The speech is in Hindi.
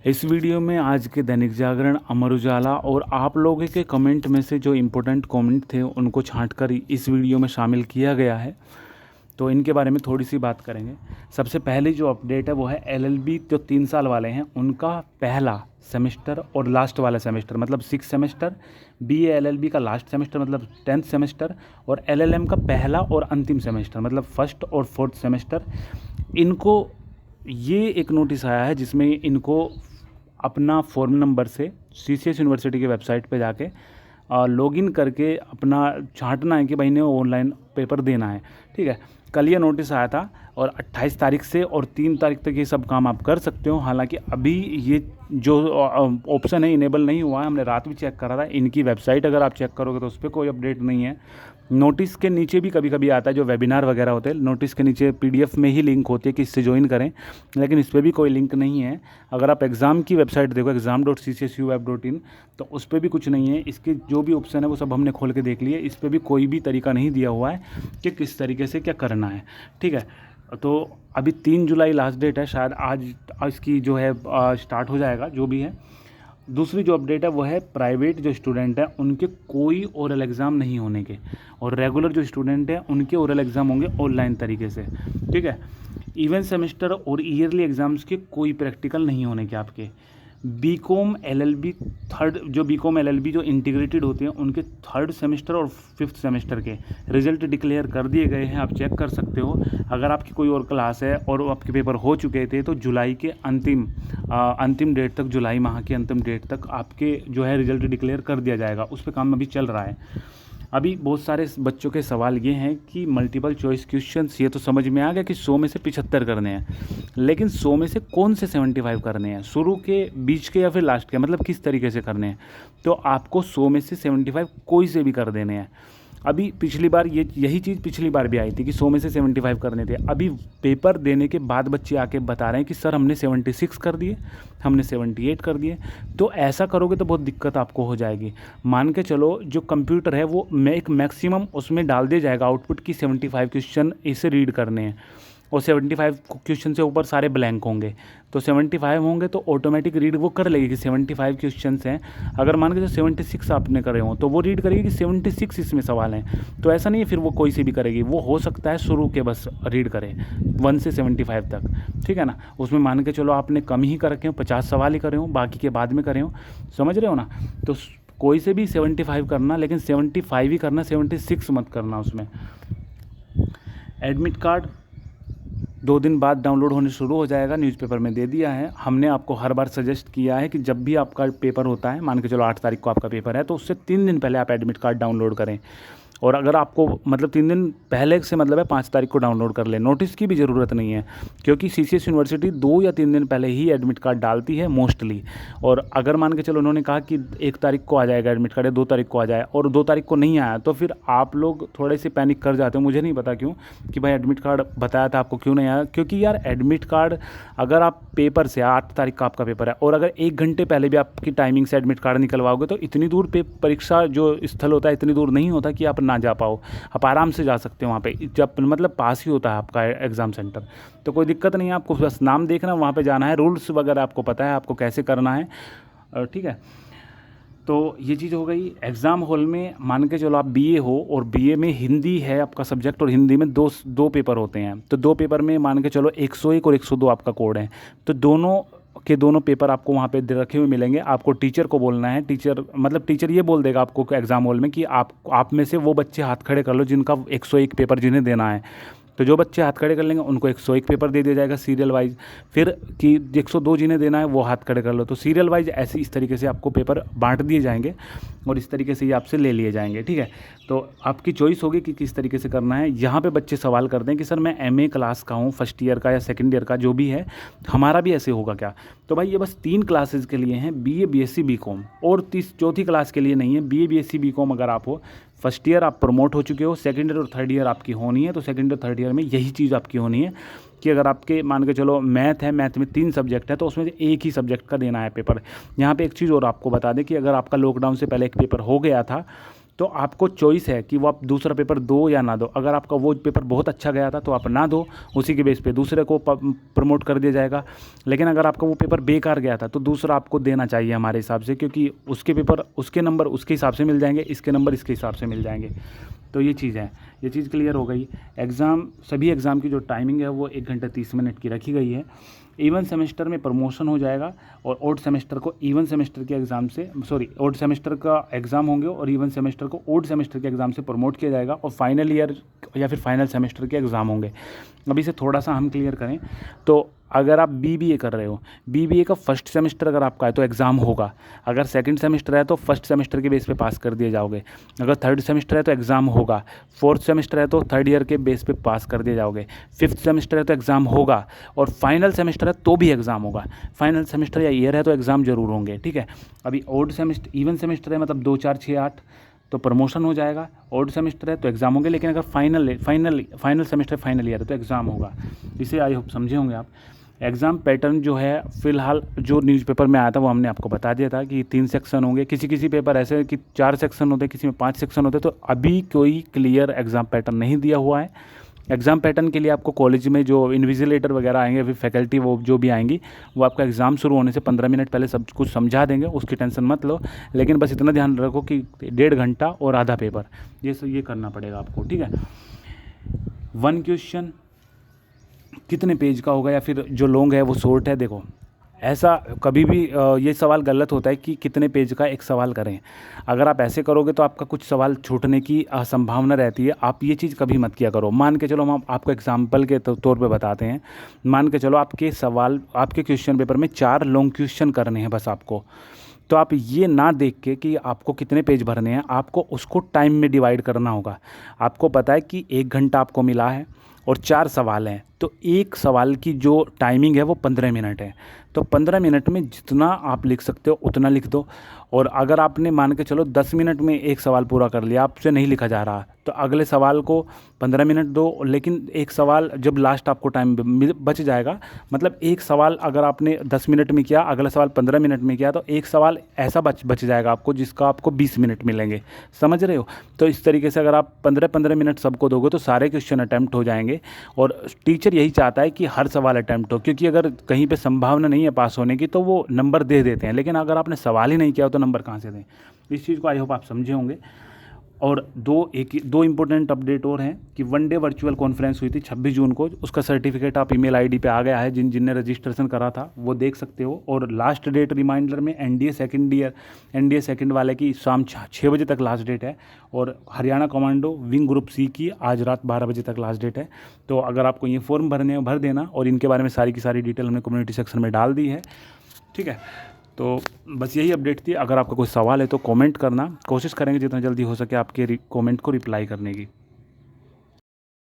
इस वीडियो में आज के दैनिक जागरण, अमर उजाला और आप लोगों के कमेंट में से जो इम्पोर्टेंट कमेंट थे उनको छांटकर इस वीडियो में शामिल किया गया है। तो इनके बारे में थोड़ी सी बात करेंगे। सबसे पहली जो अपडेट है वो है एलएलबी जो 3 साल वाले हैं उनका पहला सेमेस्टर और लास्ट वाला सेमेस्टर मतलब 6 सेमेस्टर, बीए एलएलबी का लास्ट सेमेस्टर मतलब 10th सेमेस्टर और एलएलएम का पहला और अंतिम सेमेस्टर मतलब फर्स्ट और फोर्थ सेमेस्टर, इनको ये एक नोटिस आया है जिसमें इनको अपना फॉर्म नंबर से सीसीएस यूनिवर्सिटी की वेबसाइट पे जाके लॉगिन करके अपना छांटना है कि भाई ने ऑनलाइन पेपर देना है। ठीक है, कल ये नोटिस आया था और 28 तारीख से और 3 तारीख तक ये सब काम आप कर सकते हो। हालांकि अभी ये जो ऑप्शन है इनेबल नहीं हुआ है, हमने रात भी चेक करा था। इनकी वेबसाइट अगर आप चेक करोगे तो उस पर कोई अपडेट नहीं है। नोटिस के नीचे भी कभी कभी आता है जो वेबिनार वगैरह होते हैं, नोटिस के नीचे पीडीएफ में ही लिंक होती है कि इससे ज्वाइन करें, लेकिन इस पर भी कोई लिंक नहीं है। अगर आप एग्ज़ाम की वेबसाइट देखो exam.ccsweb.in तो उस पर भी कुछ नहीं है। इसके जो भी ऑप्शन है वो सब हमने खोल के देख लिए, इस पर भी कोई भी तरीका नहीं दिया हुआ है कि किस तरीके से क्या करना है। ठीक है, तो अभी 3 जुलाई लास्ट डेट है, शायद आज इसकी जो है स्टार्ट हो जाएगा जो भी है। दूसरी जो अपडेट है वो है प्राइवेट जो स्टूडेंट हैं उनके कोई ओरल एग्ज़ाम नहीं होने के, और रेगुलर जो स्टूडेंट हैं उनके ओरल एग्ज़ाम होंगे ऑनलाइन तरीके से। ठीक है, इवन सेमेस्टर और ईयरली एग्ज़ाम्स के कोई प्रैक्टिकल नहीं होने के आपके। बीकॉम एलएलबी थर्ड जो बीकॉम एलएलबी जो इंटीग्रेटेड होते हैं उनके 3rd सेमेस्टर और 5th सेमेस्टर के रिजल्ट डिक्लेयर कर दिए गए हैं, आप चेक कर सकते हो। अगर आपकी कोई और क्लास है और आपके पेपर हो चुके थे तो जुलाई के अंतिम डेट तक, जुलाई माह की अंतिम डेट तक आपके जो है रिजल्ट डिक्लेयर कर दिया जाएगा। उस पर काम अभी चल रहा है। अभी बहुत सारे बच्चों के सवाल ये हैं कि मल्टीपल चॉइस क्वेश्चंस, ये तो समझ में आ गया कि 100 में से 75 करने हैं, लेकिन 100 में से कौन से 75 करने हैं, शुरू के, बीच के या फिर लास्ट के, मतलब किस तरीके से करने हैं। तो आपको 100 में से 75 कोई से भी कर देने हैं। अभी पिछली बार यही चीज़ पिछली बार भी आई थी कि 100 में से 75 करने थे। अभी पेपर देने के बाद बच्चे आके बता रहे हैं कि सर हमने 76 कर दिए, हमने 78 कर दिए। तो ऐसा करोगे तो बहुत दिक्कत आपको हो जाएगी। मान के चलो जो कंप्यूटर है वो एक मैक्सिमम उसमें डाल दिया जाएगा आउटपुट की 75 क्वेश्चन इसे रीड करने हैं, और 75 क्वेश्चन से ऊपर सारे ब्लैंक होंगे। तो 75 होंगे तो ऑटोमेटिक रीड वो कर लेगी कि 75 क्वेश्चन हैं। अगर मान के जो 76 आपने करे हो तो वो रीड करेगी कि 76 इसमें सवाल हैं। तो ऐसा नहीं है फिर वो कोई से भी करेगी, वो हो सकता है शुरू के बस रीड करे 1 से 75 तक। ठीक है ना, उसमें मान के चलो आपने कम ही कर रखे हो, 50 सवाल ही करे हो, बाकी के बाद में करे हो, समझ रहे हो ना। तो कोई से भी 75 करना, लेकिन 75 ही करना, 76 मत करना उसमें। एडमिट कार्ड 2 दिन बाद डाउनलोड होने शुरू हो जाएगा, न्यूज़पेपर में दे दिया है। हमने आपको हर बार सजेस्ट किया है कि जब भी आपका पेपर होता है, मान के चलो 8 तारीख को आपका पेपर है, तो उससे 3 दिन पहले आप एडमिट कार्ड डाउनलोड करें। और अगर आपको मतलब 3 दिन पहले से मतलब है 5 तारीख को डाउनलोड कर लें। नोटिस की भी ज़रूरत नहीं है, क्योंकि सीसीएस यूनिवर्सिटी 2 या 3 दिन पहले ही एडमिट कार्ड डालती है मोस्टली। और अगर मान के चलो उन्होंने कहा कि 1 तारीख को आ जाएगा एडमिट कार्ड या 2 तारीख को आ जाए और 2 तारीख को नहीं आया, तो फिर आप लोग थोड़े से पैनिक कर जाते हो। मुझे नहीं पता क्यों कि भाई एडमिट कार्ड बताया था आपको, क्यों नहीं आया। क्योंकि यार एडमिट कार्ड अगर आप पेपर से 8 तारीख का आपका पेपर है और अगर 1 घंटे पहले भी आपकी टाइमिंग से एडमिट कार्ड निकलवाओगे तो इतनी दूर परीक्षा जो स्थल होता है इतनी दूर नहीं होता कि आप ना जा पाओ। आप आराम से जा सकते हो वहाँ पे, जब मतलब पास ही होता है आपका एग्ज़ाम सेंटर, तो कोई दिक्कत नहीं है। आपको बस नाम देखना, वहाँ पे जाना है, रूल्स वगैरह आपको पता है आपको कैसे करना है। ठीक है, तो ये चीज़ हो गई। एग्ज़ाम हॉल में मान के चलो आप बीए हो और बीए में हिंदी है आपका सब्जेक्ट, और हिंदी में दो पेपर होते हैं। तो 2 पेपर में मान के चलो 101 और 102 आपका कोड है। तो दोनों पेपर आपको वहाँ पे रखे हुए मिलेंगे। आपको टीचर को बोलना है, टीचर ये बोल देगा आपको एग्ज़ाम हॉल में कि आप में से वो बच्चे हाथ खड़े कर लो जिनका 101 पेपर जिन्हें देना है। तो जो बच्चे हाथ खड़े कर लेंगे उनको 101 पेपर दे दिया जाएगा सीरियल वाइज। फिर कि 102 जिन्हें देना है वो हाथ खड़े कर लो, तो सीरियल वाइज ऐसे इस तरीके से आपको पेपर बांट दिए जाएंगे और इस तरीके से ये आपसे ले लिए जाएंगे। ठीक है, तो आपकी चॉइस होगी कि किस तरीके से करना है। यहाँ पे बच्चे सवाल करते हैं कि सर मैं एमए क्लास का हूँ, फर्स्ट ईयर का या सेकेंड ईयर का, जो भी है, हमारा भी ऐसे होगा क्या। तो भाई ये बस 3 क्लासेज के लिए हैं, बीए बीएससी बीकॉम, और 4थी क्लास के लिए नहीं है। बीए बीएससी बीकॉम अगर आप हो, फर्स्ट ईयर आप प्रमोट हो चुके हो, सेकंड ईयर और थर्ड ईयर आपकी होनी है, तो सेकंड और थर्ड ईयर में यही चीज़ आपकी होनी है कि अगर आपके मान के चलो मैथ है, मैथ में 3 सब्जेक्ट है तो उसमें से एक ही सब्जेक्ट का देना है पेपर। यहाँ पे एक चीज़ और आपको बता दें कि अगर आपका लॉकडाउन से पहले एक पेपर हो गया था तो आपको चॉइस है कि वो आप दूसरा पेपर दो या ना दो। अगर आपका वो पेपर बहुत अच्छा गया था तो आप ना दो, उसी के बेस पे दूसरे को प्रमोट कर दिया जाएगा। लेकिन अगर आपका वो पेपर बेकार गया था तो दूसरा आपको देना चाहिए हमारे हिसाब से, क्योंकि उसके पेपर उसके नंबर उसके हिसाब से मिल जाएंगे, इसके नंबर इसके हिसाब से मिल जाएंगे। तो ये चीज़ है, ये चीज़ क्लियर हो गई। एग्ज़ाम, सभी एग्ज़ाम की जो टाइमिंग है वो 1 घंटा 30 मिनट की रखी गई है। इवन सेमेस्टर में प्रमोशन हो जाएगा और ओड सेमेस्टर को इवन सेमेस्टर के एग्ज़ाम से, ओड सेमेस्टर का एग्ज़ाम होंगे और इवन सेमेस्टर को ओड सेमेस्टर के एग्ज़ाम से प्रमोट किया जाएगा और फाइनल ईयर या फिर फाइनल सेमेस्टर के एग्ज़ाम होंगे। अब इसे थोड़ा सा हम क्लियर करें तो अगर आप बीबीए कर रहे हो, बीबीए का फर्स्ट सेमेस्टर अगर आपका है तो एग्ज़ाम होगा। अगर सेकंड सेमेस्टर है तो फर्स्ट सेमेस्टर के बेस पे पास कर दिए जाओगे। अगर थर्ड सेमेस्टर है तो एग्ज़ाम होगा। फोर्थ सेमेस्टर है तो थर्ड ईयर के बेस पे पास कर दिए जाओगे। फिफ्थ सेमेस्टर है तो एग्ज़ाम होगा और फाइनल सेमेस्टर है तो भी एग्ज़ाम होगा। फाइनल सेमेस्टर या ईयर है तो एग्ज़ाम ज़रूर होंगे, ठीक है। अभी ओड सेमेस्टर, इवन सेमेस्टर है मतलब 2 4 6 8 तो प्रमोशन हो जाएगा। ओड सेमेस्टर है तो एग्ज़ाम होंगे, लेकिन अगर फाइनल सेमेस्टर फाइनल ईयर है तो एग्ज़ाम होगा। इसे आई होप समझे होंगे आप। एग्ज़ाम पैटर्न जो है फ़िलहाल जो न्यूज़पेपर में आया था वो हमने आपको बता दिया था कि 3 सेक्शन होंगे। किसी पेपर ऐसे हैं कि 4 सेक्शन होते हैं, किसी में 5 सेक्शन होते हैं। तो अभी कोई क्लियर एग्ज़ाम पैटर्न नहीं दिया हुआ है। एग्ज़ाम पैटर्न के लिए आपको कॉलेज में जो इन्विजिलेटर वगैरह आएंगे, फिर फैकल्टी वो जो भी आएंगी, वो आपका एग्ज़ाम शुरू होने से 15 मिनट पहले सब कुछ समझा देंगे, उसकी टेंशन मत लो। लेकिन बस इतना ध्यान रखो कि 1.5 घंटा और आधा पेपर, ये करना पड़ेगा आपको, ठीक है। 1 क्वेश्चन कितने पेज का होगा या फिर जो लॉन्ग है वो शॉर्ट है। देखो, ऐसा कभी भी ये सवाल गलत होता है कि कितने पेज का एक सवाल करें। अगर आप ऐसे करोगे तो आपका कुछ सवाल छूटने की संभावना रहती है। आप ये चीज़ कभी मत किया करो। मान के चलो, हम आपको एग्जांपल के तौर पे बताते हैं। मान के चलो आपके क्वेश्चन पेपर में 4 लॉन्ग क्वेश्चन करने हैं बस आपको। तो आप ये ना देख के कि आपको कितने पेज भरने हैं, आपको उसको टाइम में डिवाइड करना होगा। आपको पता है कि 1 घंटा आपको मिला है और 4 सवाल हैं, तो एक सवाल की जो टाइमिंग है वो 15 मिनट है। तो 15 मिनट में जितना आप लिख सकते हो उतना लिख दो। और अगर आपने मान के चलो 10 मिनट में एक सवाल पूरा कर लिया, आपसे नहीं लिखा जा रहा, तो अगले सवाल को 15 मिनट दो। लेकिन एक सवाल जब लास्ट आपको टाइम बच जाएगा, मतलब एक सवाल अगर आपने 10 मिनट में किया, अगला सवाल 15 मिनट में किया, तो एक सवाल ऐसा बच जाएगा आपको जिसका आपको 20 मिनट मिलेंगे। समझ रहे हो? तो इस तरीके से अगर आप 15-15 मिनट सबको दोगे तो सारे क्वेश्चन अटैम्प्ट हो जाएंगे। और टीचर यही चाहता है कि हर सवाल अटैम्प्ट हो, क्योंकि अगर कहीं पे संभावना नहीं है पास होने की तो वो नंबर दे देते हैं। लेकिन अगर आपने सवाल ही नहीं किया हो तो नंबर कहाँ से दें। इस चीज़ को आई होप आप समझे होंगे। और दो इंपॉर्टेंट अपडेट और हैं कि 1 डे वर्चुअल कॉन्फ्रेंस हुई थी 26 जून को। उसका सर्टिफिकेट आप ईमेल आईडी पे आ गया है, जिनने रजिस्ट्रेशन करा था वो देख सकते हो। और लास्ट डेट रिमाइंडर में एनडीए सेकंड वाले की शाम 6 बजे तक लास्ट डेट है। और Haryana commando wing group C की आज रात 12 बजे तक लास्ट डेट है। तो अगर आपको ये फॉर्म भर देना। और इनके बारे में सारी की सारी डिटेल हमने कम्युनिटी सेक्शन में डाल दी है, ठीक है। तो बस यही अपडेट थी। अगर आपका कोई सवाल है तो कमेंट करना, कोशिश करेंगे जितना जल्दी हो सके आपके कमेंट को रिप्लाई करने की।